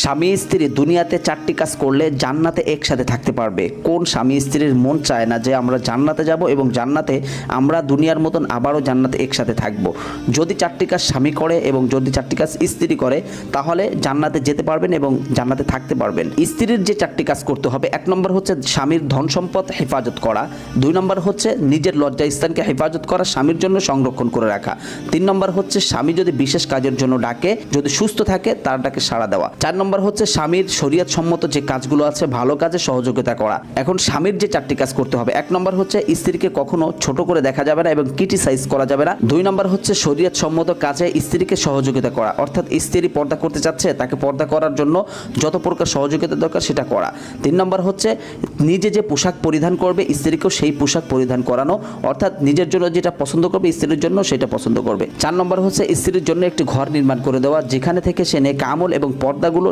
স্বামী স্ত্রী দুনিয়াতে 4টি কাজ করলে জান্নাতে একসাথে থাকতে পারবে। কোন স্বামী স্ত্রীর মন চায় না যে আমরা জান্নাতে যাব এবং জান্নাতে আমরা দুনিয়ার মতন আবারও জান্নাতে একসাথে থাকব? যদি 4টি কাজ স্বামী করে এবং যদি 4টি কাজ স্ত্রী করে তাহলে জান্নাতে যেতে পারবেন এবং জান্নাতে থাকতে পারবেন। স্ত্রীর যে 4টি কাজ করতে হবে, 1 নম্বর হচ্ছে স্বামীর ধন সম্পদ হেফাজত করা, 2 নম্বর হচ্ছে নিজের লজ্জাস্থানকে হেফাজত করা, স্বামীর জন্য সংরক্ষণ করে রাখা, 3 নম্বর হচ্ছে স্বামী যদি বিশেষ কাজের জন্য ডাকে, যদি সুস্থ থাকে তার ডাকে সাড়া দেওয়া, 4 নম্বর হচ্ছে স্বামীর শরীয়ত সম্মত যে কাজগুলো আছে ভালো কাজে সহযোগিতা করা। এখন স্বামীর যে 4টি কাজ করতে হবে, 1 নম্বর হচ্ছে স্ত্রীকে কখনো ছোট করে দেখা যাবে না এবং ক্রিটিসাইজ করা যাবে না, 2 নম্বর হচ্ছে শরীয়ত সম্মত কাজে স্ত্রীকে সহযোগিতা করা, অর্থাৎ স্ত্রী পর্দা করতে চাচ্ছে তাকে পর্দা করার জন্য যত প্রকার সহযোগিতা দরকার সেটা করা, 3 নম্বর হচ্ছে নিজে যে পোশাক পরিধান করবে স্ত্রীকেও সেই পোশাক পরিধান করানো, অর্থাৎ নিজের জন্য যেটা পছন্দ করবে স্ত্রীর জন্য সেটা পছন্দ করবে, 4 নম্বর হচ্ছে স্ত্রীর জন্য একটি ঘর নির্মাণ করে দেওয়া যেখানে থেকে সে নেক আমল এবং পর্দাগুলো